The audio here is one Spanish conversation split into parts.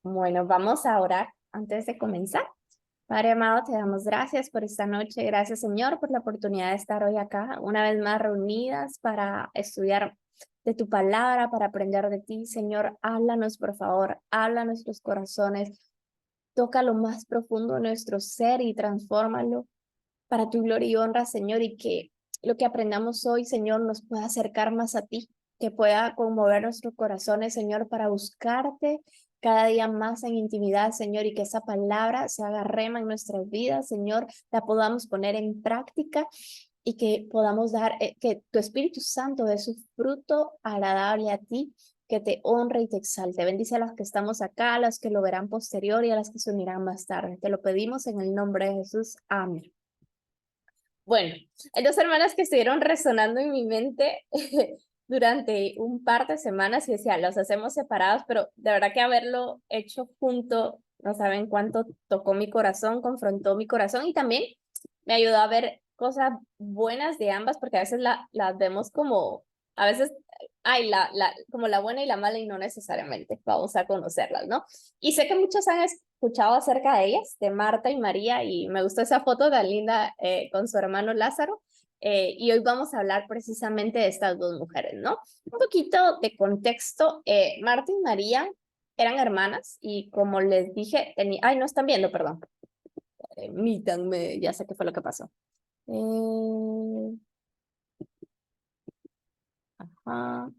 Bueno, vamos a orar antes de comenzar. Padre amado, te damos gracias por esta noche. Gracias, Señor, por la oportunidad de estar hoy acá, una vez más reunidas para estudiar de tu palabra, para aprender de ti. Señor, háblanos, por favor, habla a nuestros corazones, toca lo más profundo de nuestro ser y transfórmalo para tu gloria y honra, Señor, y que lo que aprendamos hoy, Señor, nos pueda acercar más a ti, que pueda conmover nuestros corazones, Señor, para buscarte cada día más en intimidad, Señor, y que esa palabra se haga rema en nuestras vidas, Señor, la podamos poner en práctica y que podamos dar, que tu Espíritu Santo dé su fruto agradable a ti, que te honre y te exalte. Bendice a las que estamos acá, a las que lo verán posterior y a las que se unirán más tarde. Te lo pedimos en el nombre de Jesús. Amén. Bueno, hay dos hermanas que estuvieron resonando en mi mente durante un par de semanas y decía, los hacemos separados, pero de verdad que haberlo hecho junto, no saben cuánto tocó mi corazón, confrontó mi corazón y también me ayudó a ver cosas buenas de ambas, porque a veces las vemos como, a veces hay como la buena y la mala y no necesariamente vamos a conocerlas, ¿no? Y sé que muchos han escuchado acerca de ellas, de Marta y María, y me gustó esa foto tan linda con su hermano Lázaro. Y hoy vamos a hablar precisamente de estas dos mujeres, ¿no? Un poquito de contexto. Marta y María eran hermanas y como les dije, ay, no están viendo, perdón. Mítanme, ya sé qué fue lo que pasó. Eh, ajá,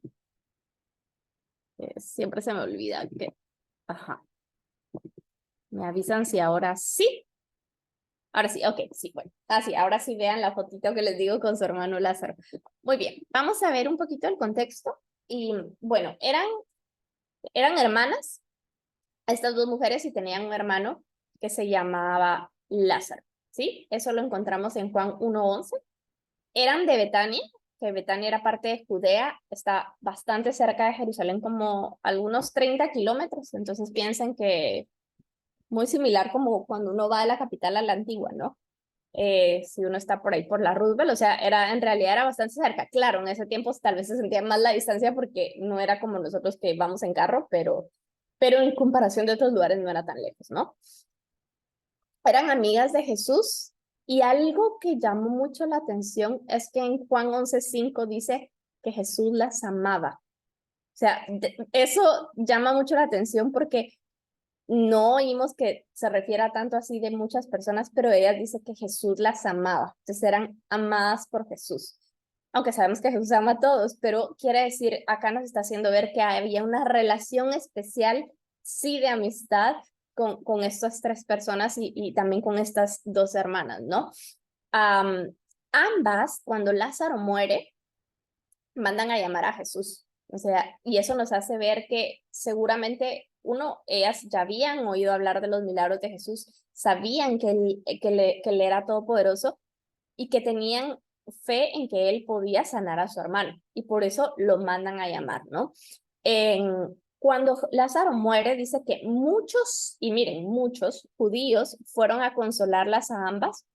siempre se me olvida que, ajá, me avisan si ahora sí. Ahora sí, ok, sí, bueno. Así, ahora sí vean la fotito que les digo con su hermano Lázaro. Muy bien, vamos a ver un poquito el contexto. Y bueno, eran hermanas, estas dos mujeres, y tenían un hermano que se llamaba Lázaro, ¿sí? Eso lo encontramos en Juan 1:11. Eran de Betania, que Betania era parte de Judea, está bastante cerca de Jerusalén, como algunos 30 kilómetros. Entonces piensen que muy similar como cuando uno va de la capital a la antigua, ¿no? Si uno está por ahí por la Roosevelt, o sea, en realidad era bastante cerca. Claro, en ese tiempo tal vez se sentía más la distancia porque no era como nosotros que vamos en carro, pero en comparación de otros lugares no era tan lejos, ¿no? Eran amigas de Jesús y algo que llamó mucho la atención es que en Juan 11:5 dice que Jesús las amaba. O sea, eso llama mucho la atención porque no oímos que se refiera tanto así de muchas personas, pero ella dice que Jesús las amaba. Entonces eran amadas por Jesús. Aunque sabemos que Jesús ama a todos, pero quiere decir, acá nos está haciendo ver que había una relación especial, sí, de amistad con estas tres personas y también con estas dos hermanas, ¿no? Um, Ambas, cuando Lázaro muere, mandan a llamar a Jesús. O sea, y eso nos hace ver que seguramente, uno, ellas ya habían oído hablar de los milagros de Jesús, sabían que él era todopoderoso y que tenían fe en que él podía sanar a su hermano. Y por eso lo mandan a llamar, ¿no? Cuando Lázaro muere, dice que muchos, y miren, muchos judíos fueron a consolarlas a ambas.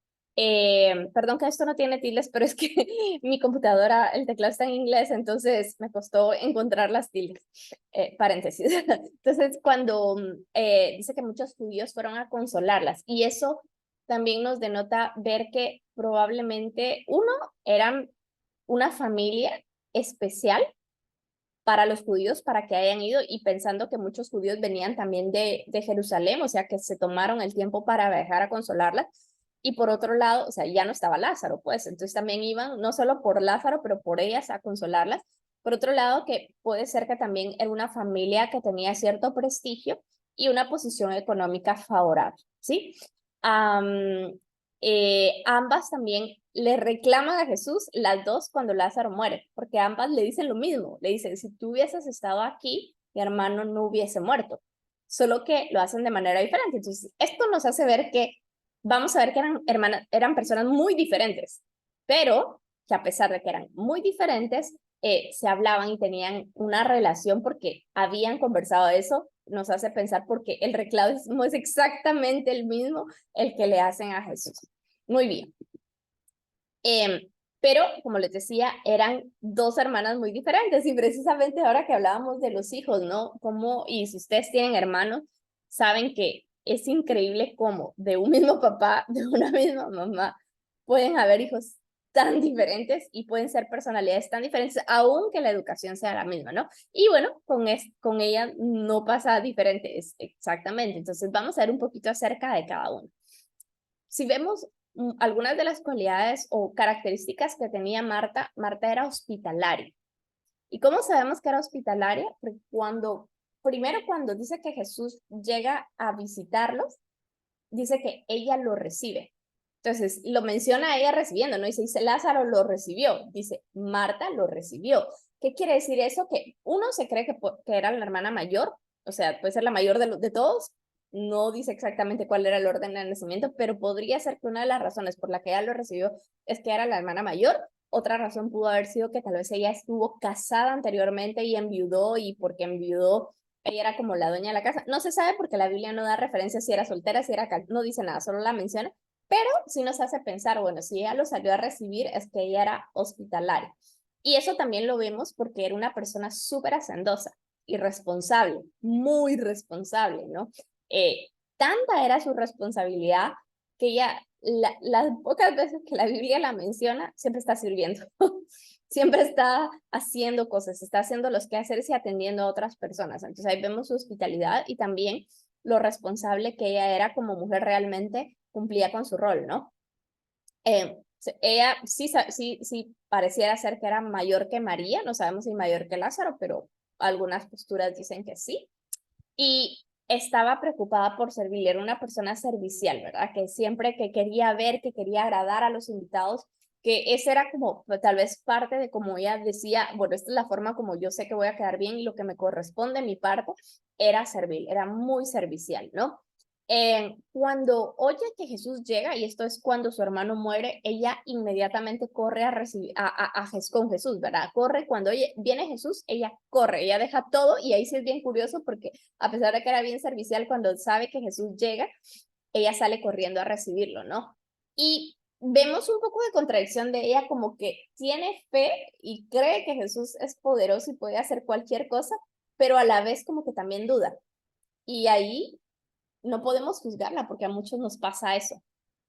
Perdón que esto no tiene tildes, pero es que mi computadora, el teclado está en inglés, entonces me costó encontrar las tildes. Paréntesis. Entonces, cuando dice que muchos judíos fueron a consolarlas, y eso también nos denota ver que probablemente, uno, eran una familia especial para los judíos, para que hayan ido, y pensando que muchos judíos venían también de Jerusalén, o sea, que se tomaron el tiempo para viajar a consolarla. Y por otro lado, o sea, ya no estaba Lázaro, pues, entonces también iban no solo por Lázaro, pero por ellas a consolarlas. Por otro lado, que puede ser que también era una familia que tenía cierto prestigio y una posición económica favorable, ¿sí? Um, Ambas también le reclaman a Jesús, las dos, cuando Lázaro muere, porque ambas le dicen lo mismo, le dicen, si tú hubieses estado aquí, mi hermano no hubiese muerto, solo que lo hacen de manera diferente. Entonces, esto nos hace ver que, vamos a ver que eran hermanas, eran personas muy diferentes, pero que a pesar de que eran muy diferentes, se hablaban y tenían una relación porque habían conversado de eso. Nos hace pensar porque el reclamo es exactamente el mismo el que le hacen a Jesús. Muy bien. Pero, como les decía, eran dos hermanas muy diferentes y precisamente ahora que hablábamos de los hijos, ¿no? Como, y si ustedes tienen hermanos, saben que es increíble cómo de un mismo papá, de una misma mamá, pueden haber hijos tan diferentes y pueden ser personalidades tan diferentes, aunque la educación sea la misma, ¿no? Y bueno, con ella no pasa diferente, exactamente. Entonces vamos a ver un poquito acerca de cada uno. Si vemos algunas de las cualidades o características que tenía Marta, Marta era hospitalaria. ¿Y cómo sabemos que era hospitalaria? Porque primero cuando dice que Jesús llega a visitarlos, dice que ella lo recibe. Entonces, lo menciona ella recibiendo, ¿no? Dice Lázaro lo recibió, dice Marta lo recibió. ¿Qué quiere decir eso? Que uno se cree que era la hermana mayor, o sea, puede ser la mayor de todos, no dice exactamente cuál era el orden de nacimiento, pero podría ser que una de las razones por la que ella lo recibió es que era la hermana mayor. Otra razón pudo haber sido que tal vez ella estuvo casada anteriormente y enviudó, y porque enviudó ella era como la dueña de la casa. No se sabe porque la Biblia no da referencia si era soltera, si era no dice nada, solo la menciona, pero sí nos hace pensar, bueno, si ella lo salió a recibir es que ella era hospitalaria. Y eso también lo vemos porque era una persona súper hacendosa y responsable, muy responsable, ¿no? Tanta era su responsabilidad que ella, las pocas veces que la Biblia la menciona, siempre está sirviendo. Siempre está haciendo cosas, está haciendo los quehaceres y atendiendo a otras personas. Entonces ahí vemos su hospitalidad y también lo responsable que ella era como mujer, realmente cumplía con su rol, ¿no? Ella sí pareciera ser que era mayor que María, no sabemos si mayor que Lázaro, pero algunas posturas dicen que sí. Y estaba preocupada por servir, era una persona servicial, ¿verdad? Que siempre que quería ver, que quería agradar a los invitados, que ese era como tal vez parte de como ella decía, bueno, esta es la forma como yo sé que voy a quedar bien y lo que me corresponde, mi parte, era servir, era muy servicial, ¿no? Cuando oye que Jesús llega, y esto es cuando su hermano muere, ella inmediatamente corre a recibir con Jesús, ¿verdad? Corre, cuando oye, viene Jesús, ella corre, ella deja todo, y ahí sí es bien curioso porque a pesar de que era bien servicial, cuando sabe que Jesús llega, ella sale corriendo a recibirlo, ¿no? Y vemos un poco de contradicción de ella, como que tiene fe y cree que Jesús es poderoso y puede hacer cualquier cosa, pero a la vez como que también duda. Y ahí no podemos juzgarla porque a muchos nos pasa eso.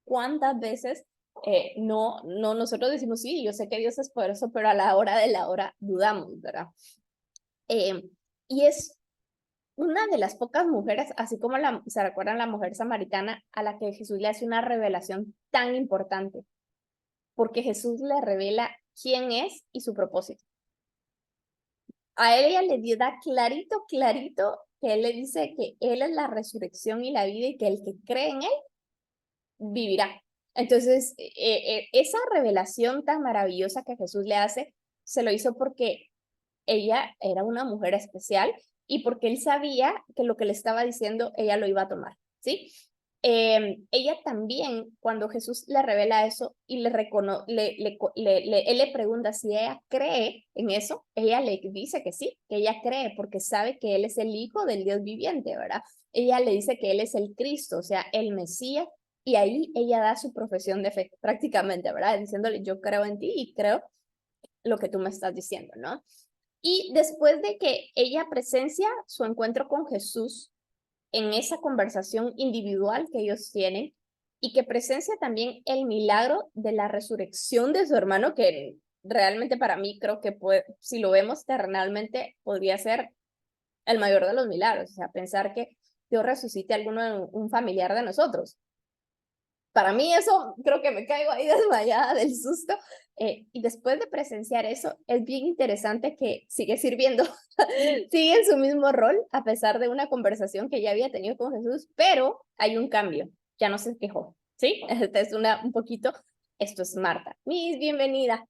¿Cuántas veces nosotros decimos, sí, yo sé que Dios es poderoso, pero a la hora de la hora dudamos, ¿verdad? Y es una de las pocas mujeres, así como se recuerdan la mujer samaritana, a la que Jesús le hace una revelación tan importante, porque Jesús le revela quién es y su propósito. A ella le da clarito, clarito, que él le dice que él es la resurrección y la vida y que el que cree en él vivirá. Entonces, esa revelación tan maravillosa que Jesús le hace, se lo hizo porque ella era una mujer especial y porque él sabía que lo que le estaba diciendo, ella lo iba a tomar, ¿sí? Ella también, cuando Jesús le revela eso y él le pregunta si ella cree en eso, ella le dice que sí, que ella cree porque sabe que él es el Hijo del Dios viviente, ¿verdad? Ella le dice que él es el Cristo, o sea, el Mesías, y ahí ella da su profesión de fe, prácticamente, ¿verdad? Diciéndole, yo creo en ti y creo lo que tú me estás diciendo, ¿no? Y después de que ella presencia su encuentro con Jesús en esa conversación individual que ellos tienen, y que presencia también el milagro de la resurrección de su hermano, que realmente para mí creo que si lo vemos terrenalmente, podría ser el mayor de los milagros, o sea, pensar que Dios resucite a un familiar de nosotros. Para mí eso, creo que me caigo ahí desmayada del susto. Y después de presenciar eso, es bien interesante que sigue sirviendo, sigue en su mismo rol, a pesar de una conversación que ya había tenido con Jesús, pero hay un cambio, ya no se quejó, ¿sí? Esta es un poquito, esto es Marta. Miss, bienvenida.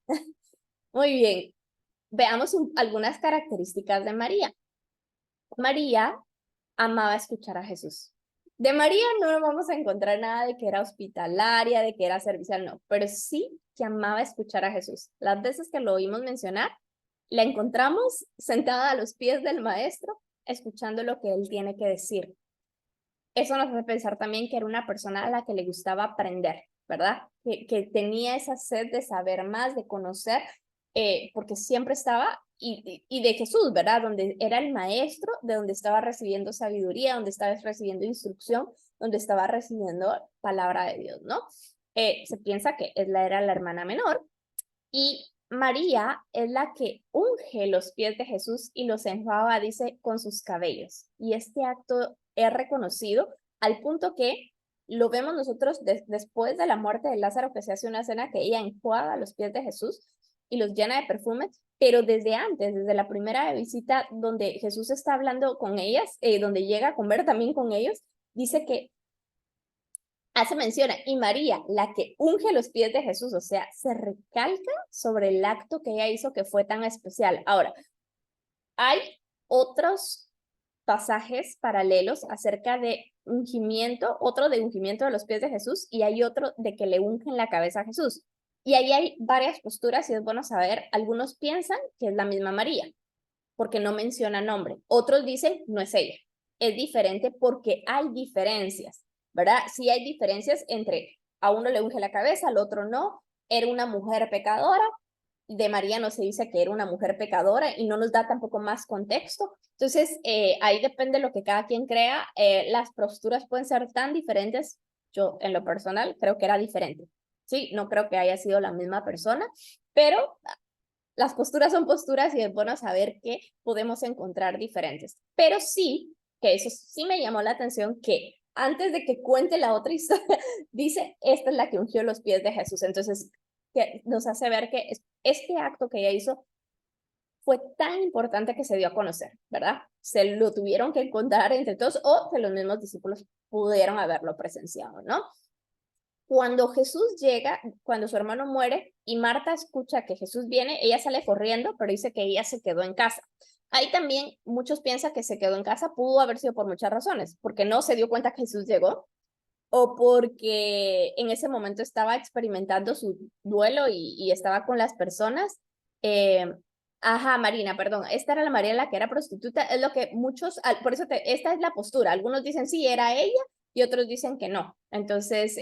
Muy bien, veamos algunas características de María. María amaba escuchar a Jesús. De María no vamos a encontrar nada de que era hospitalaria, de que era servicial, no, pero sí que amaba escuchar a Jesús. Las veces que lo oímos mencionar, la encontramos sentada a los pies del maestro, escuchando lo que él tiene que decir. Eso nos hace pensar también que era una persona a la que le gustaba aprender, ¿verdad? Que tenía esa sed de saber más, de conocer, porque siempre estaba y de Jesús, ¿verdad? Donde era el maestro, de donde estaba recibiendo sabiduría, donde estaba recibiendo instrucción, donde estaba recibiendo palabra de Dios, ¿no? Se piensa que era la hermana menor, y María es la que unge los pies de Jesús y los enjuaga, dice, con sus cabellos. Y este acto es reconocido al punto que lo vemos nosotros después de la muerte de Lázaro, que se hace una cena que ella enjuaga los pies de Jesús y los llena de perfume, pero desde antes, desde la primera visita donde Jesús está hablando con ellas, donde llega a comer también con ellos, dice que hace mención, y María, la que unge los pies de Jesús, o sea, se recalca sobre el acto que ella hizo que fue tan especial. Ahora, hay otros pasajes paralelos acerca de ungimiento, otro de ungimiento de los pies de Jesús y hay otro de que le ungen la cabeza a Jesús. Y ahí hay varias posturas y es bueno saber, algunos piensan que es la misma María, porque no menciona nombre. Otros dicen, no es ella, es diferente porque hay diferencias, ¿verdad? Sí hay diferencias entre a uno le unge la cabeza, al otro no, era una mujer pecadora, de María no se dice que era una mujer pecadora y no nos da tampoco más contexto. Entonces, ahí depende de lo que cada quien crea. Las posturas pueden ser tan diferentes. Yo, en lo personal, creo que era diferente. Sí, no creo que haya sido la misma persona, pero las posturas son posturas y es bueno saber que podemos encontrar diferentes. Pero sí, que eso sí me llamó la atención, que antes de que cuente la otra historia, dice, esta es la que ungió los pies de Jesús. Entonces, que nos hace ver que este acto que ella hizo fue tan importante que se dio a conocer, ¿verdad? Se lo tuvieron que contar entre todos o que los mismos discípulos pudieron haberlo presenciado, ¿no? Cuando Jesús llega, cuando su hermano muere y Marta escucha que Jesús viene, ella sale corriendo, pero dice que ella se quedó en casa. Ahí también muchos piensan que se quedó en casa, pudo haber sido por muchas razones, porque no se dio cuenta que Jesús llegó, o porque en ese momento estaba experimentando su duelo y estaba con las personas. Eh, ajá, Marina, perdón, esta era la María la que era prostituta, es lo que muchos, por eso esta es la postura, algunos dicen sí, era ella, y otros dicen que no. Entonces,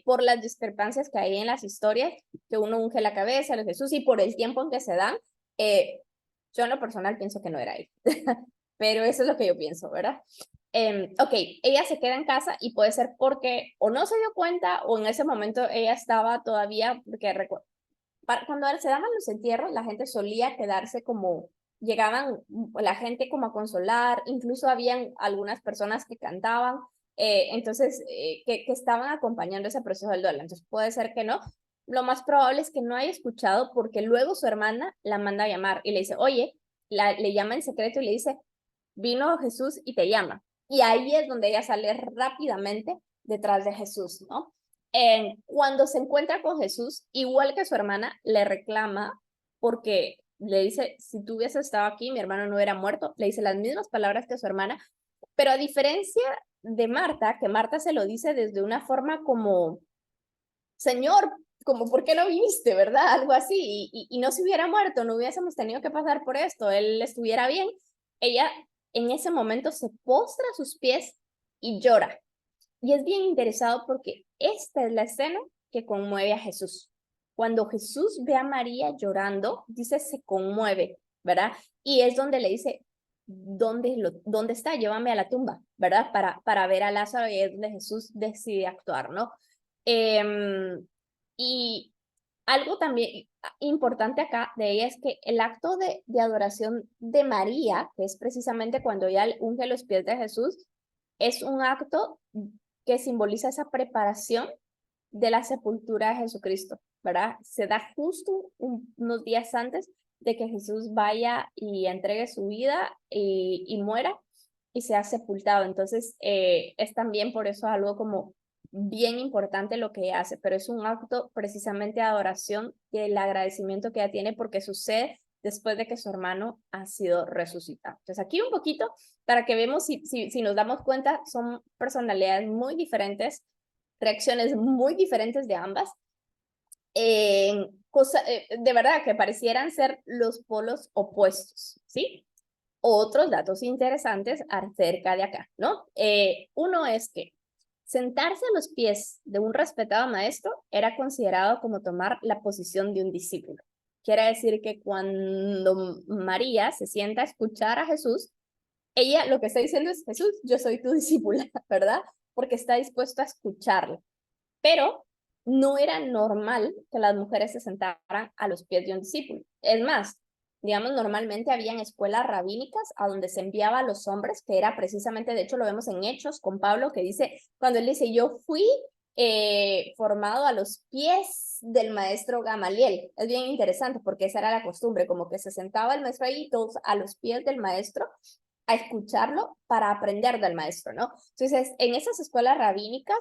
por las discrepancias que hay en las historias, que uno unge la cabeza de Jesús y por el tiempo en que se dan, yo en lo personal pienso que no era él, pero eso es lo que yo pienso, ¿verdad? Ok, ella se queda en casa y puede ser porque o no se dio cuenta o en ese momento ella estaba todavía, porque cuando se daban los entierros, la gente solía quedarse como, llegaban la gente como a consolar, incluso habían algunas personas que cantaban, entonces, que estaban acompañando ese proceso del duelo. Entonces puede ser que no. Lo más probable es que no haya escuchado porque luego su hermana la manda a llamar y le dice, oye, le llama en secreto y le dice, vino Jesús y te llama. Y ahí es donde ella sale rápidamente detrás de Jesús, ¿no? Cuando se encuentra con Jesús, igual que su hermana, le reclama porque le dice, si tú hubieses estado aquí, mi hermano no hubiera muerto. Le dice las mismas palabras que su hermana, pero a diferencia de Marta, que Marta se lo dice desde una forma como, Señor, como, ¿por qué no viniste, verdad? Algo así, y no se hubiera muerto, no hubiésemos tenido que pasar por esto, él estuviera bien. Ella en ese momento se postra a sus pies y llora. Y es bien interesado porque esta es la escena que conmueve a Jesús. Cuando Jesús ve a María llorando, dice, se conmueve, ¿verdad? Y es donde le dice, ¿dónde está? Llévame a la tumba, ¿verdad? Para ver a Lázaro y es donde Jesús decide actuar, ¿no? Y algo también importante acá de ella es que el acto de adoración de María, que es precisamente cuando ella unge los pies de Jesús, es un acto que simboliza esa preparación de la sepultura de Jesucristo, ¿verdad? Se da justo unos días antes de que Jesús vaya y entregue su vida y muera y sea sepultado. Entonces, es también por eso algo como bien importante lo que ella hace, pero es un acto precisamente de adoración y el agradecimiento que ella tiene porque sucede después de que su hermano ha sido resucitado. Entonces aquí un poquito para que vemos si nos damos cuenta, son personalidades muy diferentes, reacciones muy diferentes de ambas, de verdad que parecieran ser los polos opuestos, ¿sí? Otros datos interesantes acerca de acá, ¿no? Uno es que sentarse a los pies de un respetado maestro era considerado como tomar la posición de un discípulo. quiere decir que cuando María se sienta a escuchar a Jesús, ella lo que está diciendo es, Jesús, yo soy tu discípula, ¿verdad? Porque está dispuesta a escucharlo. Pero no era normal que las mujeres se sentaran a los pies de un discípulo. Es más, digamos, normalmente habían escuelas rabínicas a donde se enviaba a los hombres, que era precisamente, de hecho lo vemos en Hechos con Pablo, que dice, cuando él dice, yo fui formado a los pies del maestro Gamaliel. Es bien interesante porque esa era la costumbre, como que se sentaba el maestro ahí, todos a los pies del maestro, a escucharlo para aprender del maestro, ¿no? Entonces, en esas escuelas rabínicas,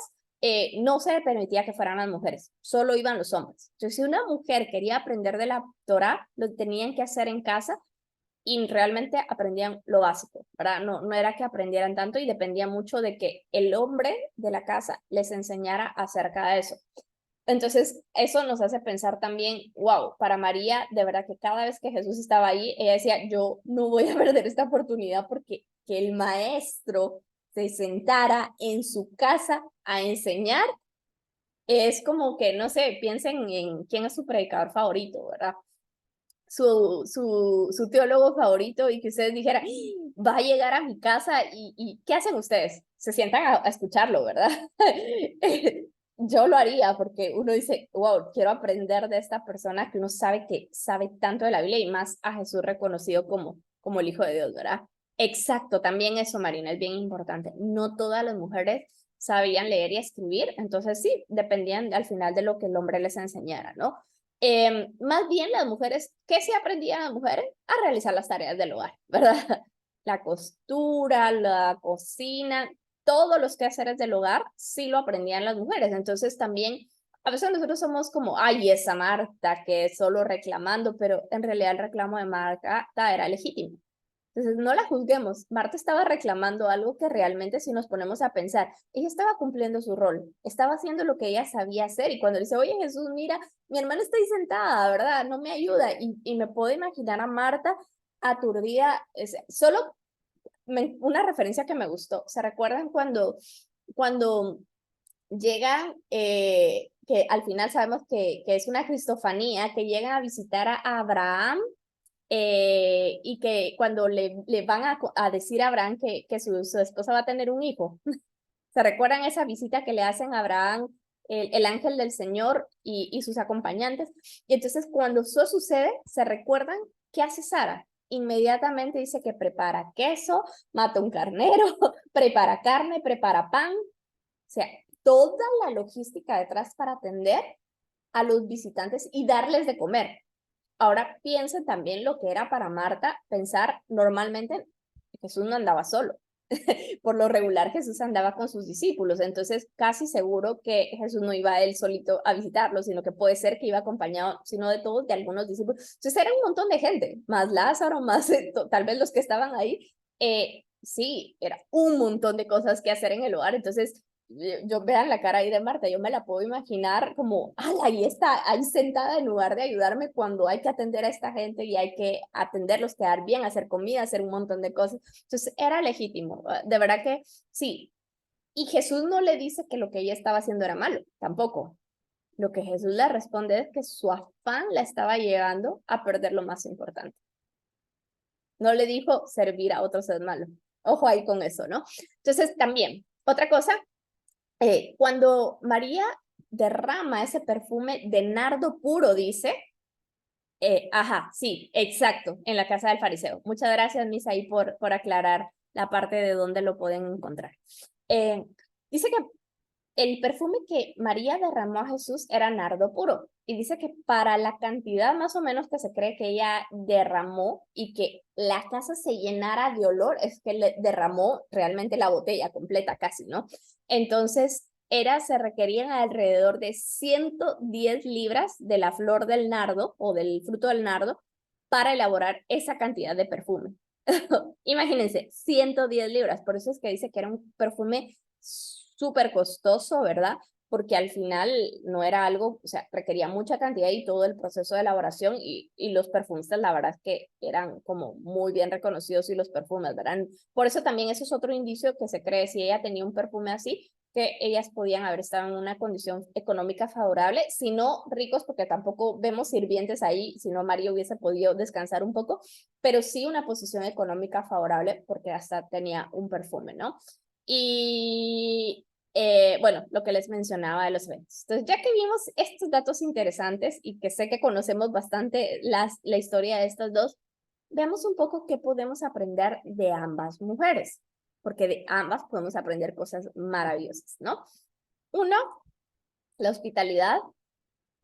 no se le permitía que fueran las mujeres, solo iban los hombres. Entonces, si una mujer quería aprender de la Torá, lo tenían que hacer en casa y realmente aprendían lo básico, ¿verdad? No era que aprendieran tanto y dependía mucho de que el hombre de la casa les enseñara acerca de eso. Entonces, eso nos hace pensar también, wow, para María, de verdad que cada vez que Jesús estaba ahí, ella decía, yo no voy a perder esta oportunidad porque que el maestro se sentara en su casa a enseñar, es como que, no sé, piensen en quién es su predicador favorito, ¿verdad? Su teólogo favorito y que ustedes dijeran, va a llegar a mi casa y ¿qué hacen ustedes? Se sientan a escucharlo, ¿verdad? Yo lo haría porque uno dice, wow, quiero aprender de esta persona que uno sabe que sabe tanto de la Biblia y más a Jesús reconocido como el Hijo de Dios, ¿verdad? Exacto, también eso, Marina, es bien importante. No todas las mujeres sabían leer y escribir, entonces sí, dependían al final de lo que el hombre les enseñara, ¿no? Más bien las mujeres, ¿qué se aprendían las mujeres? A realizar las tareas del hogar, ¿verdad? La costura, la cocina, todos los quehaceres del hogar sí lo aprendían las mujeres. Entonces también, a veces nosotros somos como, ay, esa Marta que solo reclamando, pero en realidad el reclamo de Marta era legítimo. Entonces, no la juzguemos. Marta estaba reclamando algo que realmente, si nos ponemos a pensar, ella estaba cumpliendo su rol, estaba haciendo lo que ella sabía hacer. Y cuando dice, oye Jesús, mira, mi hermana está ahí sentada, ¿verdad? No me ayuda. Y me puedo imaginar a Marta aturdida. Solo una referencia que me gustó. ¿Se recuerdan cuando llega, que al final sabemos que es una cristofanía, que llegan a visitar a Abraham? Y que cuando le van a decir a Abraham que su esposa va a tener un hijo, ¿se recuerdan esa visita que le hacen a Abraham el ángel del Señor y sus acompañantes? Y entonces cuando eso sucede, ¿se recuerdan qué hace Sara? Inmediatamente dice que prepara queso, mata un carnero, prepara carne, prepara pan, o sea, toda la logística detrás para atender a los visitantes y darles de comer. Ahora piensen también lo que era para Marta pensar normalmente Jesús no andaba solo. Por lo regular Jesús andaba con sus discípulos, entonces casi seguro que Jesús no iba él solito a visitarlos, sino que puede ser que iba acompañado, si no de todos, de algunos discípulos. Entonces era un montón de gente, más Lázaro, más tal vez los que estaban ahí. Sí, era un montón de cosas que hacer en el hogar, entonces yo vean la cara ahí de Marta, yo me la puedo imaginar como, ala, ahí está, ahí sentada en lugar de ayudarme cuando hay que atender a esta gente y hay que atenderlos, quedar bien, hacer comida, hacer un montón de cosas. Entonces era legítimo, de verdad que sí. Y Jesús no le dice que lo que ella estaba haciendo era malo, tampoco. Lo que Jesús le responde es que su afán la estaba llevando a perder lo más importante. No le dijo servir a otros es malo. Ojo ahí con eso, ¿no? Entonces también, otra cosa, cuando María derrama ese perfume de nardo puro, dice, ajá, sí, exacto, en la casa del fariseo. Muchas gracias, Misa, ahí por aclarar la parte de dónde lo pueden encontrar. Dice que el perfume que María derramó a Jesús era nardo puro. Y dice que para la cantidad más o menos que se cree que ella derramó y que la casa se llenara de olor, es que le derramó realmente la botella completa casi, ¿no? Entonces, se requerían alrededor de 110 libras de la flor del nardo o del fruto del nardo para elaborar esa cantidad de perfume. Imagínense, 110 libras. Por eso es que dice que era un perfume súper costoso, ¿verdad? Porque al final no era algo, o sea, requería mucha cantidad y todo el proceso de elaboración y los perfumistas, la verdad es que eran como muy bien reconocidos y los perfumes, ¿verdad? Por eso también eso es otro indicio que se cree, si ella tenía un perfume así, que ellas podían haber estado en una condición económica favorable, si no ricos, porque tampoco vemos sirvientes ahí, si no María hubiese podido descansar un poco, pero sí una posición económica favorable, porque hasta tenía un perfume, ¿no? Y bueno, lo que les mencionaba de los eventos. Entonces, ya que vimos estos datos interesantes y que sé que conocemos bastante la historia de estas dos, veamos un poco qué podemos aprender de ambas mujeres, porque de ambas podemos aprender cosas maravillosas, ¿no? Uno, la hospitalidad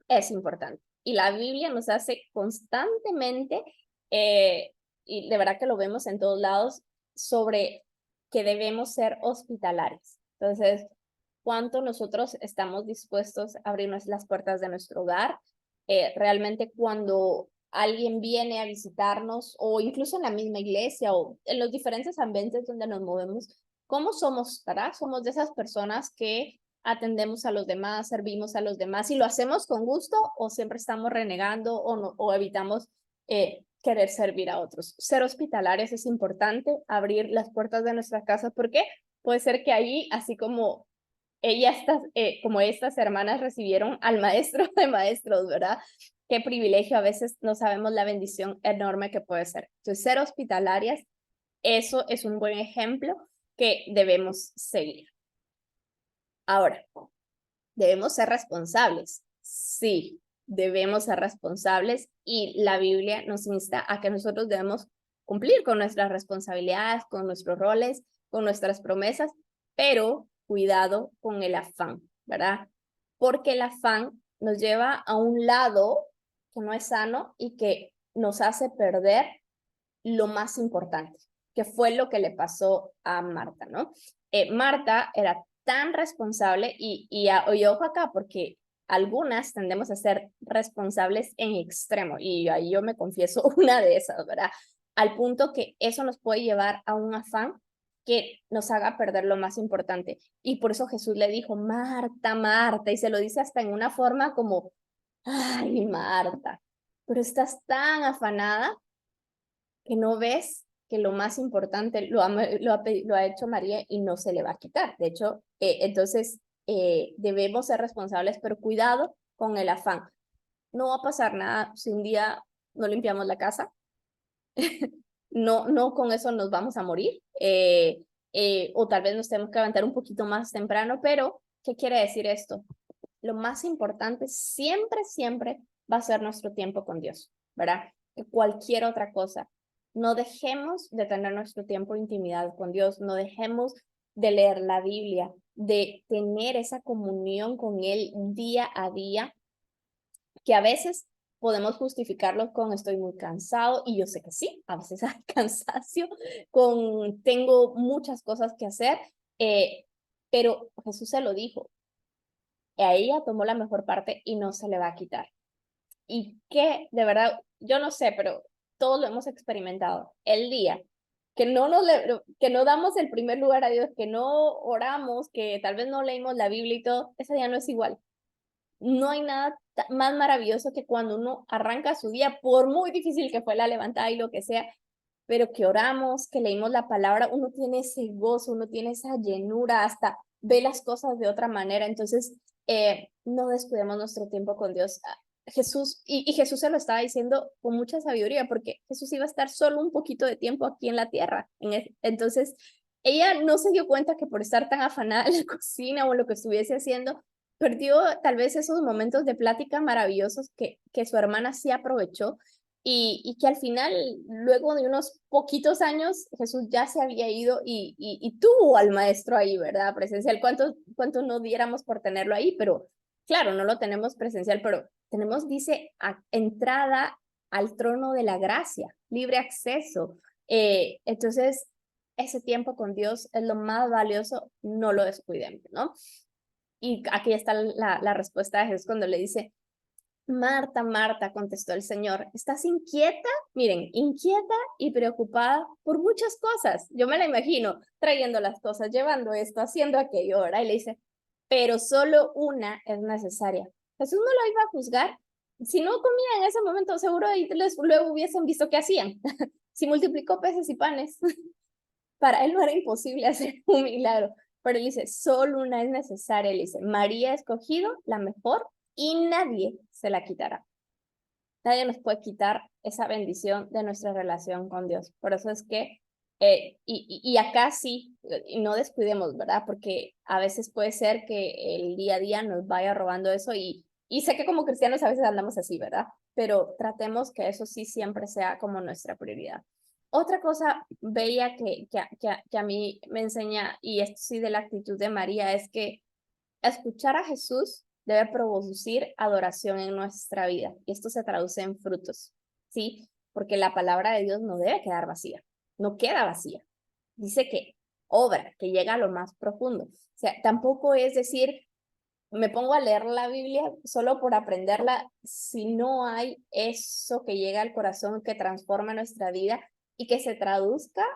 es importante y la Biblia nos hace constantemente, y de verdad que lo vemos en todos lados, sobre que debemos ser hospitalarios. Entonces, ¿cuánto nosotros estamos dispuestos a abrirnos las puertas de nuestro hogar? Realmente cuando alguien viene a visitarnos o incluso en la misma iglesia o en los diferentes ambientes donde nos movemos, ¿cómo somos, verdad? Somos de esas personas que atendemos a los demás, servimos a los demás y lo hacemos con gusto o siempre estamos renegando o, no, o evitamos querer servir a otros. Ser hospitalarios es importante, abrir las puertas de nuestra casa porque puede ser que ahí, así como como estas hermanas recibieron al maestro de maestros, ¿verdad? Qué privilegio, a veces no sabemos la bendición enorme que puede ser. Entonces, ser hospitalarias, eso es un buen ejemplo que debemos seguir. Ahora, ¿debemos ser responsables? Sí, debemos ser responsables y la Biblia nos insta a que nosotros debemos cumplir con nuestras responsabilidades, con nuestros roles, con nuestras promesas, pero cuidado con el afán, ¿verdad? Porque el afán nos lleva a un lado que no es sano y que nos hace perder lo más importante, que fue lo que le pasó a Marta, ¿no? Marta era tan responsable y ojo acá, porque algunas tendemos a ser responsables en extremo, y ahí yo me confieso una de esas, ¿verdad? Al punto que eso nos puede llevar a un afán que nos haga perder lo más importante. Y por eso Jesús le dijo, Marta, Marta, y se lo dice hasta en una forma como, ay, Marta, pero estás tan afanada que no ves que lo más importante lo ha hecho María y no se le va a quitar. De hecho, entonces debemos ser responsables, pero cuidado con el afán. No va a pasar nada si un día no limpiamos la casa. No con eso nos vamos a morir. O tal vez nos tenemos que levantar un poquito más temprano, pero ¿qué quiere decir esto? Lo más importante siempre, siempre va a ser nuestro tiempo con Dios, ¿verdad? Que cualquier otra cosa. No dejemos de tener nuestro tiempo de intimidad con Dios, no dejemos de leer la Biblia, de tener esa comunión con Él día a día, que a veces podemos justificarlo con estoy muy cansado, y yo sé que sí, a veces hay cansancio, con tengo muchas cosas que hacer, pero Jesús se lo dijo, a ella tomó la mejor parte y no se le va a quitar. Y que, de verdad, yo no sé, pero todos lo hemos experimentado. El día que no damos el primer lugar a Dios, que no oramos, que tal vez no leímos la Biblia y todo, ese día no es igual. No hay nada más maravilloso que cuando uno arranca su día, por muy difícil que fue la levantada y lo que sea, pero que oramos, que leímos la palabra, uno tiene ese gozo, uno tiene esa llenura, hasta ve las cosas de otra manera. Entonces, no descuidemos nuestro tiempo con Dios. Jesús, y Jesús se lo estaba diciendo con mucha sabiduría, porque Jesús iba a estar solo un poquito de tiempo aquí en la tierra. Entonces, ella no se dio cuenta que por estar tan afanada en la cocina o en lo que estuviese haciendo, perdió tal vez esos momentos de plática maravillosos que su hermana sí aprovechó y que al final, luego de unos poquitos años, Jesús ya se había ido y tuvo al maestro ahí, ¿verdad? Presencial. ¿Cuánto no diéramos por tenerlo ahí? Pero claro, no lo tenemos presencial, pero tenemos, dice, entrada al trono de la gracia, libre acceso. Entonces, ese tiempo con Dios es lo más valioso, no lo descuidemos, ¿no? Y aquí está la respuesta de Jesús cuando le dice, Marta, Marta, contestó el Señor, ¿estás inquieta? Miren, inquieta y preocupada por muchas cosas. Yo me la imagino trayendo las cosas, llevando esto, haciendo aquello, ¿verdad? Y le dice, pero solo una es necesaria. Jesús no lo iba a juzgar. Si no comía en ese momento, seguro luego hubiesen visto qué hacían. Si multiplicó peces y panes, para él no era imposible hacer un milagro. pero él dice, solo una es necesaria. Él dice, María ha escogido la mejor y nadie se la quitará. Nadie nos puede quitar esa bendición de nuestra relación con Dios. Por eso es que, y acá sí, y no descuidemos, ¿verdad? Porque a veces puede ser que el día a día nos vaya robando eso y sé que como cristianos a veces andamos así, ¿verdad? Pero tratemos que eso sí siempre sea como nuestra prioridad. Otra cosa bella que a mí me enseña, y esto sí de la actitud de María, es que escuchar a Jesús debe producir adoración en nuestra vida. Y esto se traduce en frutos, ¿sí? Porque la palabra de Dios no debe quedar vacía, no queda vacía. Dice que obra, que llega a lo más profundo. O sea, tampoco es decir, me pongo a leer la Biblia solo por aprenderla, si no hay eso que llega al corazón, que transforma nuestra vida y que se traduzca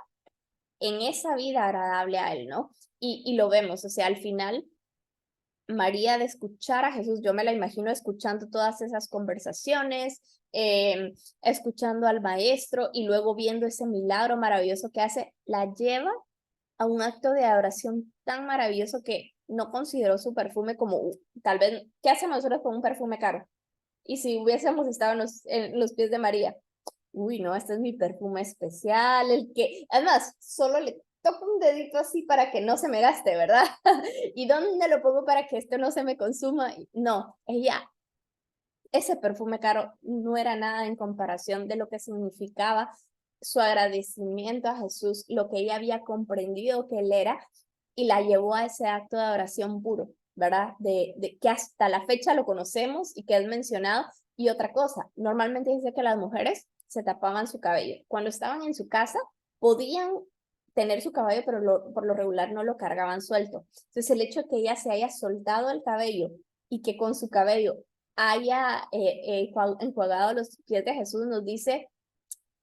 en esa vida agradable a Él, ¿no? Y lo vemos, o sea, al final María de escuchar a Jesús, yo me la imagino escuchando todas esas conversaciones, escuchando al maestro y luego viendo ese milagro maravilloso que hace, la lleva a un acto de adoración tan maravilloso que no consideró su perfume como tal vez, ¿qué hacemos nosotros con un perfume caro? Y si hubiésemos estado en los pies de María, uy, no, este es mi perfume especial, el que, además, solo le toco un dedito así para que no se me gaste, ¿verdad? ¿Y dónde lo pongo para que esto no se me consuma? No, ella, ese perfume caro no era nada en comparación de lo que significaba su agradecimiento a Jesús, lo que ella había comprendido que él era, y la llevó a ese acto de adoración puro, ¿verdad? De que hasta la fecha lo conocemos y que es mencionado. Y otra cosa, normalmente dice que las mujeres se tapaban su cabello. Cuando estaban en su casa, podían tener su cabello, pero por lo regular no lo cargaban suelto. Entonces, el hecho de que ella se haya soltado el cabello y que con su cabello haya enjuagado los pies de Jesús nos dice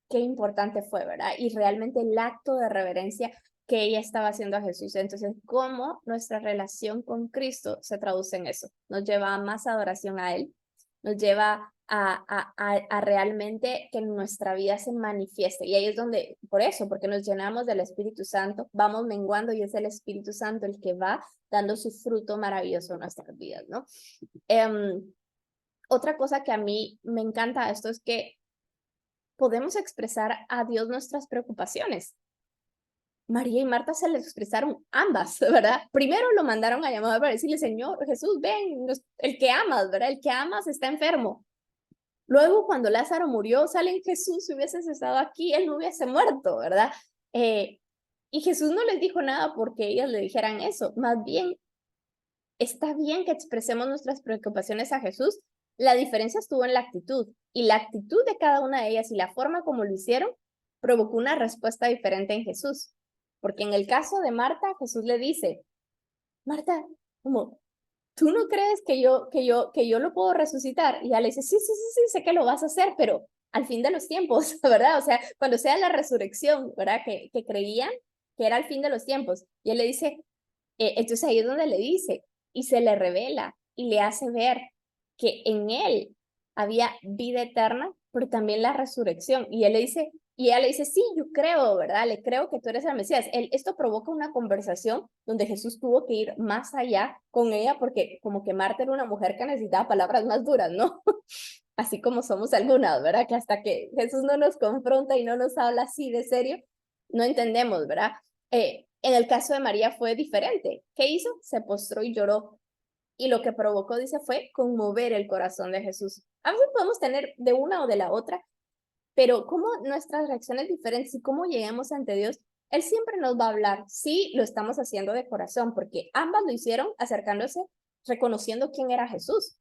qué importante fue, ¿verdad? Y realmente el acto de reverencia que ella estaba haciendo a Jesús. Entonces, cómo nuestra relación con Cristo se traduce en eso. Nos lleva a más adoración a Él, nos lleva a realmente que nuestra vida se manifieste. Y ahí es donde, por eso, porque nos llenamos del Espíritu Santo, vamos menguando y es el Espíritu Santo el que va dando su fruto maravilloso en nuestras vidas, ¿no? Otra cosa que a mí me encanta esto es que podemos expresar a Dios nuestras preocupaciones. María y Marta se le expresaron ambas, ¿verdad? Primero lo mandaron a llamar para decirle, Señor Jesús, ven, el que amas, ¿verdad? El que amas está enfermo. Luego, cuando Lázaro murió, salen Jesús, si hubieses estado aquí, él no hubiese muerto, ¿verdad? Y Jesús no les dijo nada porque ellas le dijeran eso. Más bien, está bien que expresemos nuestras preocupaciones a Jesús. La diferencia estuvo en la actitud, y la actitud de cada una de ellas y la forma como lo hicieron provocó una respuesta diferente en Jesús. Porque en el caso de Marta, Jesús le dice, Marta, como, ¿tú no crees que yo lo puedo resucitar? Y ella le dice, sí, sí, sí, sí, sé que lo vas a hacer, pero al fin de los tiempos, ¿verdad? O sea, cuando sea la resurrección, ¿verdad? Que creían que era al fin de los tiempos. Y él le dice, entonces ahí es donde le dice, y se le revela y le hace ver que en él había vida eterna, pero también la resurrección. Y él le dice, y ella le dice, sí, yo creo, ¿verdad? Le creo que tú eres el Mesías. Esto provoca una conversación donde Jesús tuvo que ir más allá con ella, porque como que Marta era una mujer que necesitaba palabras más duras, ¿no? Así como somos algunas, ¿verdad? Que hasta que Jesús no nos confronta y no nos habla así de serio, no entendemos, ¿verdad? En el caso de María fue diferente. ¿Qué hizo? Se postró y lloró. Y lo que provocó, dice, fue conmover el corazón de Jesús. A veces podemos tener de una o de la otra, pero como nuestras reacciones diferentes y cómo llegamos ante Dios, Él siempre nos va a hablar. Sí, lo estamos haciendo de corazón, porque ambas lo hicieron acercándose, reconociendo quién era Jesús.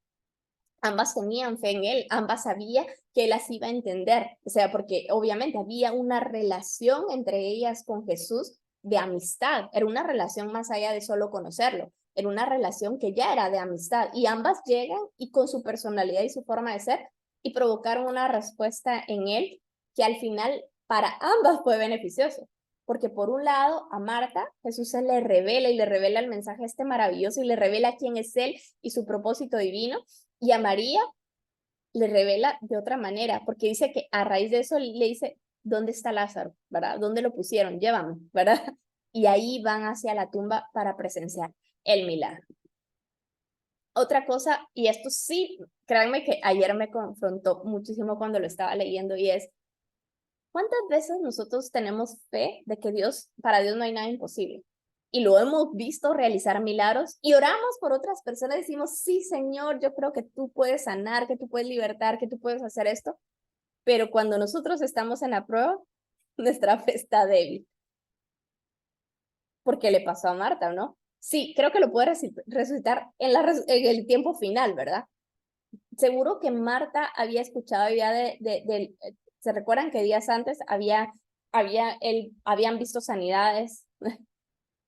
Ambas tenían fe en Él, ambas sabían que Él las iba a entender. O sea, porque obviamente había una relación entre ellas con Jesús de amistad. Era una relación más allá de solo conocerlo. Era una relación que ya era de amistad. Y ambas llegan y con su personalidad y su forma de ser y provocaron una respuesta en Él que al final para ambas fue beneficioso. Porque por un lado, a Marta, Jesús se le revela y le revela el mensaje este maravilloso y le revela quién es Él y su propósito divino. Y a María le revela de otra manera, porque dice que a raíz de eso le dice, ¿dónde está Lázaro? ¿Verdad? ¿Dónde lo pusieron? Llévame, ¿verdad? y ahí van hacia la tumba para presenciar el milagro. Otra cosa, y esto sí, créanme que ayer me confrontó muchísimo cuando lo estaba leyendo, y es, ¿cuántas veces nosotros tenemos fe de que para Dios no hay nada imposible? Y lo hemos visto realizar milagros y oramos por otras personas y decimos, sí, Señor, yo creo que tú puedes sanar, que tú puedes libertar, que tú puedes hacer esto. Pero cuando nosotros estamos en la prueba, nuestra fe está débil. Porque le pasó a Marta, ¿no? Sí, creo que lo puede resucitar en el tiempo final, ¿verdad? Seguro que Marta había escuchado ya ¿se recuerdan que días antes habían visto sanidades,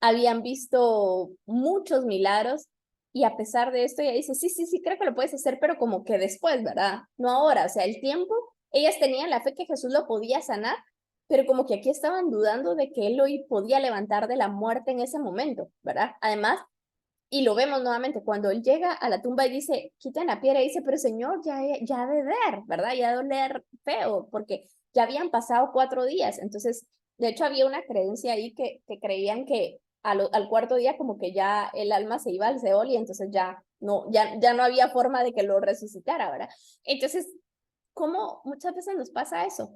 habían visto muchos milagros, y a pesar de esto ella dice, sí, sí, sí, creo que lo puedes hacer, pero como que después, ¿verdad? No ahora, o sea, el tiempo, ellas tenían la fe que Jesús lo podía sanar, pero como que aquí estaban dudando de que él lo podía levantar de la muerte en ese momento, ¿verdad? Además, y lo vemos nuevamente, cuando él llega a la tumba y dice, quiten la piedra, y dice, pero Señor, ya de ver, ¿verdad? Ya de oler feo, porque ya habían pasado 4 días. Entonces, de hecho, había una creencia ahí que creían que al cuarto día como que ya el alma se iba al Seol y entonces ya no había forma de que lo resucitara, ¿verdad? Entonces, ¿cómo muchas veces nos pasa eso?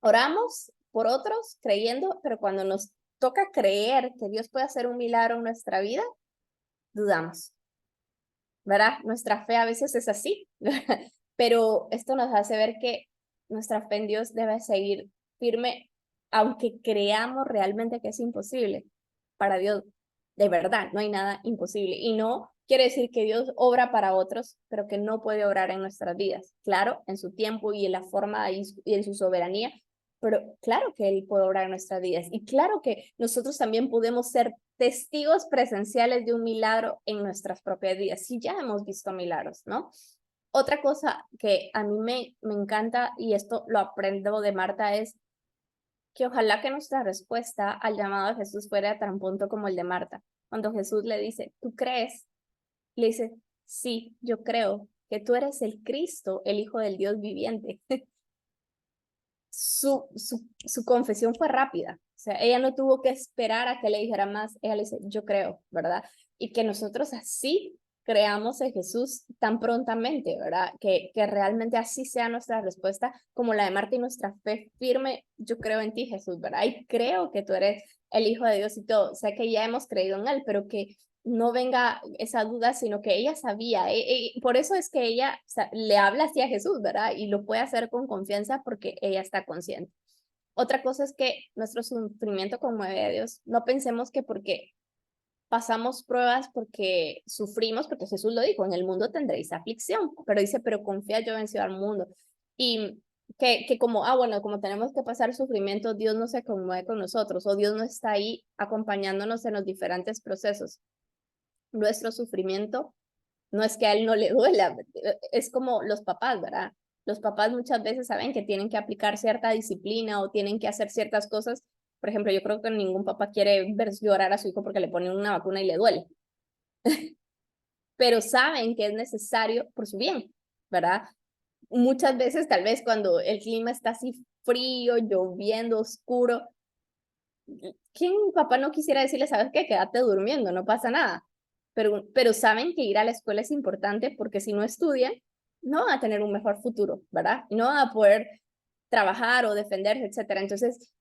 Oramos por otros creyendo, pero cuando nos toca creer que Dios puede hacer un milagro en nuestra vida, dudamos, ¿verdad? Nuestra fe a veces es así, pero esto nos hace ver que nuestra fe en Dios debe seguir firme, aunque creamos realmente que es imposible. Para Dios, de verdad, no hay nada imposible. Y no quiere decir que Dios obra para otros, pero que no puede obrar en nuestras vidas. Claro, en su tiempo y en la forma y en su soberanía, pero claro que Él puede obrar en nuestras vidas. Y claro que nosotros también podemos ser testigos presenciales de un milagro en nuestras propias vidas. Si ya hemos visto milagros, ¿no? Otra cosa que a mí me encanta, y esto lo aprendo de Marta, es que ojalá que nuestra respuesta al llamado de Jesús fuera tan punto como el de Marta. Cuando Jesús le dice, ¿tú crees? Le dice, sí, yo creo que tú eres el Cristo, el Hijo del Dios viviente. Su confesión fue rápida. O sea, ella no tuvo que esperar a que le dijera más. Ella le dice, yo creo, ¿verdad? Y que nosotros así creamos en Jesús tan prontamente, ¿verdad? Que realmente así sea nuestra respuesta, como la de Marta, y nuestra fe firme, yo creo en ti, Jesús, ¿verdad? Y creo que tú eres el Hijo de Dios y todo. O sea, que ya hemos creído en Él, pero que no venga esa duda, sino que ella sabía. Por eso es que ella le habla así a Jesús, ¿verdad? Y lo puede hacer con confianza porque ella está consciente. Otra cosa es que nuestro sufrimiento conmueve a Dios. No pensemos que porque pasamos pruebas, porque sufrimos, porque Jesús lo dijo, en el mundo tendréis aflicción, pero dice, pero confía, yo vencí al mundo. Y que como, bueno, como tenemos que pasar sufrimiento, Dios no se conmueve con nosotros, o Dios no está ahí acompañándonos en los diferentes procesos. Nuestro sufrimiento no es que a él no le duela, es como los papás, ¿verdad? Los papás muchas veces saben que tienen que aplicar cierta disciplina o tienen que hacer ciertas cosas. Por ejemplo, yo creo que ningún papá quiere ver llorar a su hijo porque le ponen una vacuna y le duele, pero saben que es necesario por su bien, ¿verdad? Muchas veces, tal vez cuando el clima está así frío, lloviendo, oscuro, ¿quién papá no quisiera decirle, sabes qué, quédate durmiendo, no pasa nada? Pero saben que ir a la escuela es importante porque si no estudian, no van a tener un mejor futuro, ¿verdad? No van a poder trabajar o defenderse, etcétera. Entonces,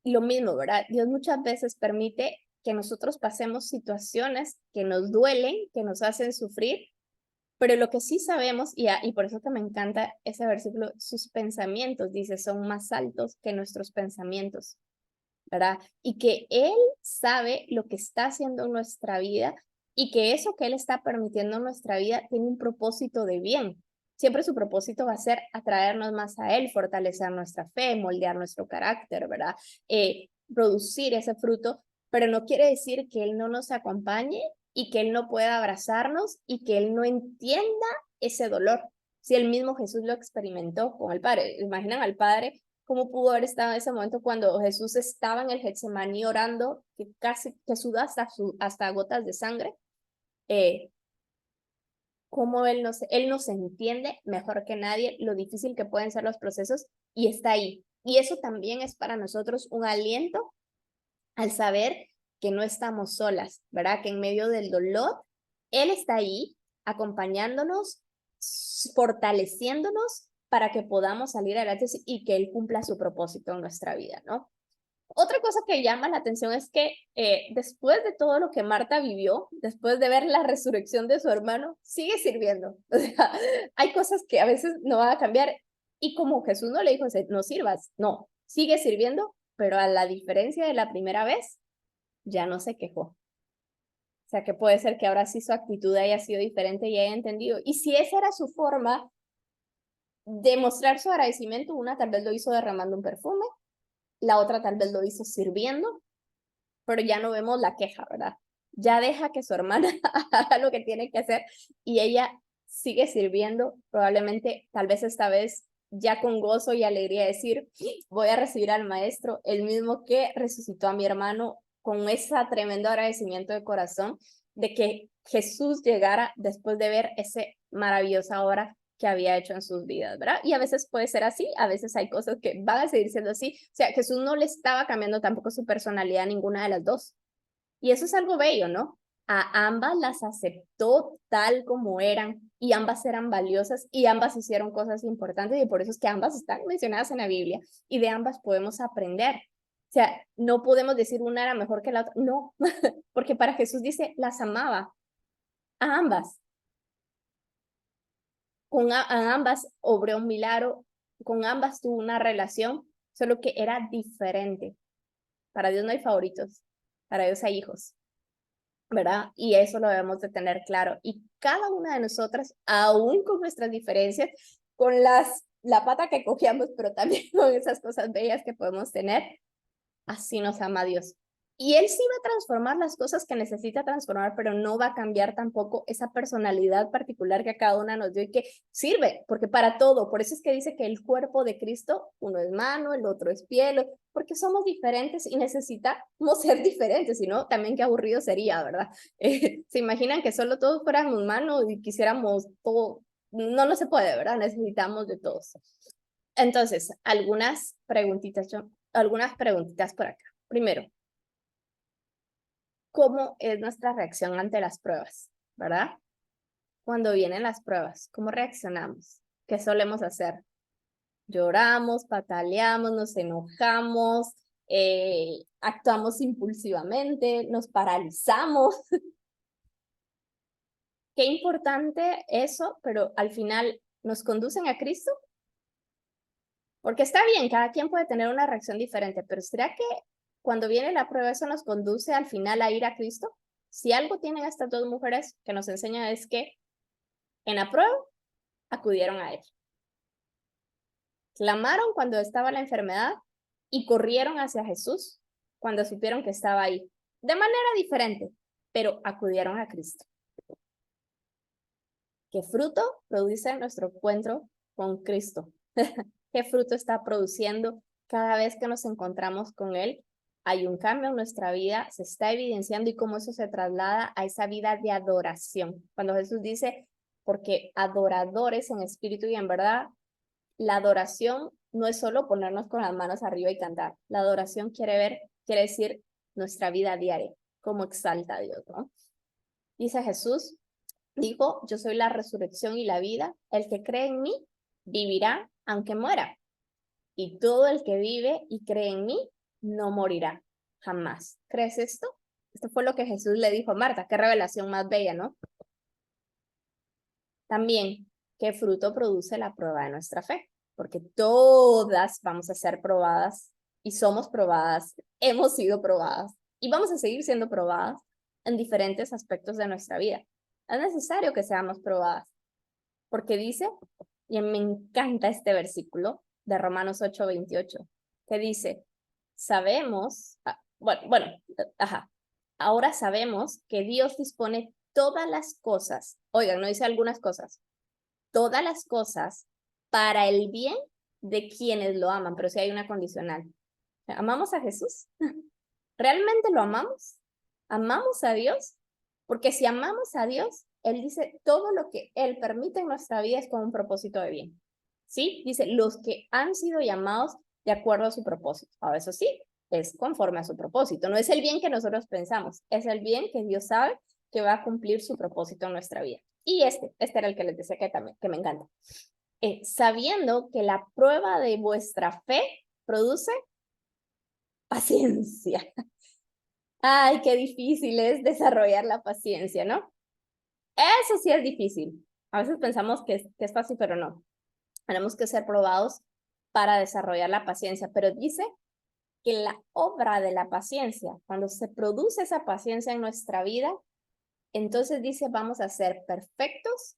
lo mismo, ¿verdad? Dios muchas veces permite que nosotros pasemos situaciones que nos duelen, que nos hacen sufrir, pero lo que sí sabemos, y por eso que me encanta ese versículo, sus pensamientos, dice, son más altos que nuestros pensamientos, ¿verdad? Y que Él sabe lo que está haciendo en nuestra vida y que eso que Él está permitiendo en nuestra vida tiene un propósito de bien. Siempre su propósito va a ser atraernos más a Él, fortalecer nuestra fe, moldear nuestro carácter, ¿verdad? Producir ese fruto, pero no quiere decir que Él no nos acompañe y que Él no pueda abrazarnos y que Él no entienda ese dolor. Si el mismo Jesús lo experimentó con el Padre. Imaginan al Padre cómo pudo haber estado en ese momento cuando Jesús estaba en el Getsemaní orando, que casi que suda hasta gotas de sangre. Cómo él nos entiende mejor que nadie lo difícil que pueden ser los procesos y está ahí. Y eso también es para nosotros un aliento al saber que no estamos solas, ¿verdad? Que en medio del dolor, Él está ahí acompañándonos, fortaleciéndonos para que podamos salir adelante y que Él cumpla su propósito en nuestra vida, ¿no? Otra cosa que llama la atención es que después de todo lo que Marta vivió, después de ver la resurrección de su hermano, sigue sirviendo. O sea, hay cosas que a veces no van a cambiar y como Jesús no le dijo, no sirvas, no, sigue sirviendo, pero a la diferencia de la primera vez, ya no se quejó. O sea, que puede ser que ahora sí su actitud haya sido diferente y haya entendido. Y si esa era su forma de mostrar su agradecimiento, una tal vez lo hizo derramando un perfume, la otra tal vez lo hizo sirviendo, pero ya no vemos la queja, ¿verdad? Ya deja que su hermana haga lo que tiene que hacer y ella sigue sirviendo, probablemente, tal vez esta vez ya con gozo y alegría decir, voy a recibir al maestro, el mismo que resucitó a mi hermano, con ese tremendo agradecimiento de corazón de que Jesús llegara después de ver ese maravillosa obra que había hecho en sus vidas, ¿verdad? Y a veces puede ser así, a veces hay cosas que van a seguir siendo así. O sea, Jesús no le estaba cambiando tampoco su personalidad a ninguna de las dos. Y eso es algo bello, ¿no? A ambas las aceptó tal como eran y ambas eran valiosas y ambas hicieron cosas importantes y por eso es que ambas están mencionadas en la Biblia y de ambas podemos aprender. O sea, no podemos decir una era mejor que la otra, no, porque para Jesús dice, las amaba a ambas. A ambas obró un milagro, con ambas tuvo una relación, solo que era diferente. Para Dios no hay favoritos, para Dios hay hijos, ¿verdad? Y eso lo debemos de tener claro. Y cada una de nosotras, aún con nuestras diferencias, con la pata que cogíamos, pero también con esas cosas bellas que podemos tener, así nos ama Dios. Y Él sí va a transformar las cosas que necesita transformar, pero no va a cambiar tampoco esa personalidad particular que a cada una nos dio y que sirve, porque para todo, por eso es que dice que el cuerpo de Cristo, uno es mano, el otro es piel, porque somos diferentes y necesitamos ser diferentes, si no, también qué aburrido sería, ¿verdad? ¿Se imaginan que solo todos fuéramos manos y quisiéramos todo? No, no se puede, ¿verdad? Necesitamos de todos. Entonces, algunas preguntitas por acá. Primero, ¿cómo es nuestra reacción ante las pruebas? ¿Verdad? Cuando vienen las pruebas, ¿cómo reaccionamos? ¿Qué solemos hacer? Lloramos, pataleamos, nos enojamos, actuamos impulsivamente, nos paralizamos. Qué importante eso, pero al final nos conducen a Cristo. Porque está bien, cada quien puede tener una reacción diferente, pero ¿será que cuando viene la prueba eso nos conduce al final a ir a Cristo? Si algo tienen estas dos mujeres que nos enseñan es que en la prueba acudieron a Él. Clamaron cuando estaba la enfermedad y corrieron hacia Jesús cuando supieron que estaba ahí. De manera diferente, pero acudieron a Cristo. ¿Qué fruto produce nuestro encuentro con Cristo? ¿Qué fruto está produciendo cada vez que nos encontramos con Él? Hay un cambio en nuestra vida, se está evidenciando y cómo eso se traslada a esa vida de adoración. Cuando Jesús dice, porque adoradores en espíritu y en verdad, la adoración no es solo ponernos con las manos arriba y cantar. La adoración quiere decir nuestra vida diaria, cómo exalta a Dios, ¿no? Dice Jesús, dijo, yo soy la resurrección y la vida, el que cree en mí vivirá aunque muera. Y todo el que vive y cree en mí no morirá jamás. ¿Crees esto? Esto fue lo que Jesús le dijo a Marta. Qué revelación más bella, ¿no? También, ¿qué fruto produce la prueba de nuestra fe? Porque todas vamos a ser probadas y somos probadas, hemos sido probadas y vamos a seguir siendo probadas en diferentes aspectos de nuestra vida. Es necesario que seamos probadas, porque dice, y me encanta este versículo de Romanos 8:28, que dice, sabemos, ahora sabemos que Dios dispone todas las cosas, oigan, no dice algunas cosas, todas las cosas para el bien de quienes lo aman, pero sí hay una condicional. ¿Amamos a Jesús? ¿Realmente lo amamos? ¿Amamos a Dios? Porque si amamos a Dios, Él dice, todo lo que Él permite en nuestra vida es con un propósito de bien. ¿Sí? Dice, los que han sido llamados de acuerdo a su propósito. Ahora, eso sí, es conforme a su propósito. No es el bien que nosotros pensamos, es el bien que Dios sabe que va a cumplir su propósito en nuestra vida. Y este era el que les decía que me encanta. Sabiendo que la prueba de vuestra fe produce paciencia. Ay, qué difícil es desarrollar la paciencia, ¿no? Eso sí es difícil. A veces pensamos que es fácil, pero no. Tenemos que ser probados para desarrollar la paciencia, pero dice que la obra de la paciencia, cuando se produce esa paciencia en nuestra vida, entonces dice, vamos a ser perfectos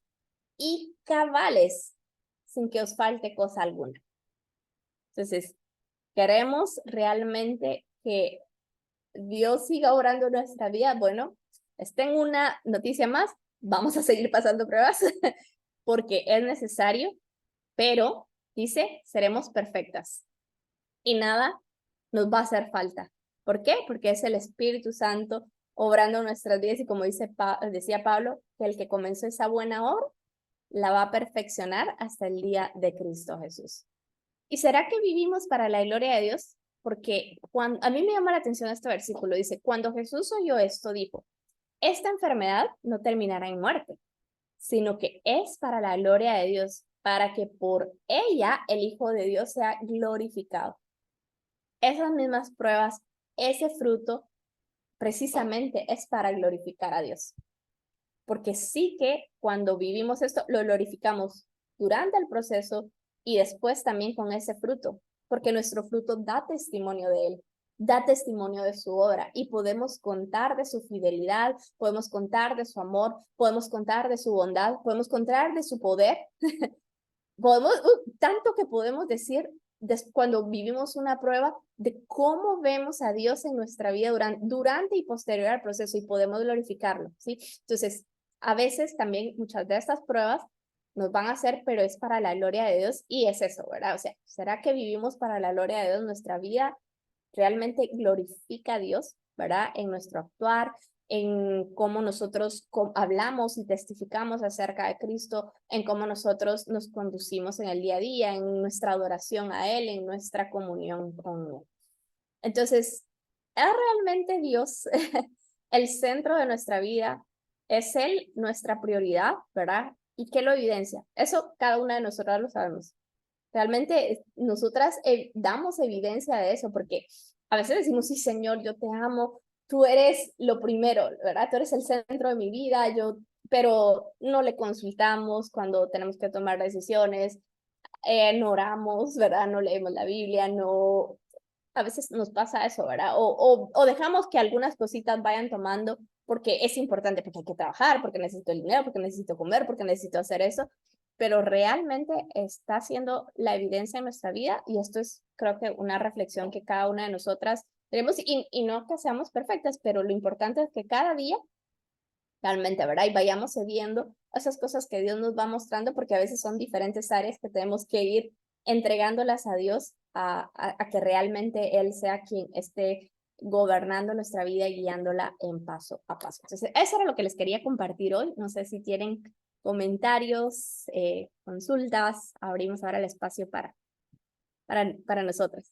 y cabales sin que os falte cosa alguna. Entonces, queremos realmente que Dios siga obrando en nuestra vida. Bueno, tengo una noticia más, vamos a seguir pasando pruebas porque es necesario, pero dice, seremos perfectas y nada nos va a hacer falta. ¿Por qué? Porque es el Espíritu Santo obrando en nuestras vidas y como decía Pablo, que el que comenzó esa buena obra la va a perfeccionar hasta el día de Cristo Jesús. ¿Y será que vivimos para la gloria de Dios? Porque a mí me llama la atención este versículo, dice, cuando Jesús oyó esto, dijo, esta enfermedad no terminará en muerte, sino que es para la gloria de Dios, para que por ella el Hijo de Dios sea glorificado. Esas mismas pruebas, ese fruto, precisamente es para glorificar a Dios. Porque sí que cuando vivimos esto, lo glorificamos durante el proceso y después también con ese fruto, porque nuestro fruto da testimonio de Él, da testimonio de su obra y podemos contar de su fidelidad, podemos contar de su amor, podemos contar de su bondad, podemos contar de su poder. Podemos, tanto que podemos decir cuando vivimos una prueba de cómo vemos a Dios en nuestra vida durante y posterior al proceso y podemos glorificarlo, ¿sí? Entonces, a veces también muchas de estas pruebas nos van a hacer, pero es para la gloria de Dios y es eso, ¿verdad? O sea, ¿será que vivimos para la gloria de Dios? Nuestra vida realmente glorifica a Dios, ¿verdad? En nuestro actuar, en cómo nosotros hablamos y testificamos acerca de Cristo, en cómo nosotros nos conducimos en el día a día, en nuestra adoración a Él, en nuestra comunión con Él. Entonces, ¿es realmente Dios el centro de nuestra vida? ¿Es Él nuestra prioridad, verdad? ¿Y qué lo evidencia? Eso cada una de nosotras lo sabemos. Realmente nosotras damos evidencia de eso, porque a veces decimos, sí, Señor, yo te amo, tú eres lo primero, ¿verdad? Tú eres el centro de mi vida, pero no le consultamos cuando tenemos que tomar decisiones, no oramos, ¿verdad? No leemos la Biblia, no, a veces nos pasa eso, ¿verdad? O dejamos que algunas cositas vayan tomando porque es importante, porque hay que trabajar, porque necesito el dinero, porque necesito comer, porque necesito hacer eso, pero realmente está siendo la evidencia en nuestra vida y esto es, creo que, una reflexión que cada una de nosotras tenemos y no que seamos perfectas, pero lo importante es que cada día realmente, ¿verdad? Y vayamos viendo esas cosas que Dios nos va mostrando, porque a veces son diferentes áreas que tenemos que ir entregándolas a Dios, a que realmente Él sea quien esté gobernando nuestra vida y guiándola en paso a paso. Entonces, eso era lo que les quería compartir hoy. No sé si tienen comentarios, consultas. Abrimos ahora el espacio para nosotros.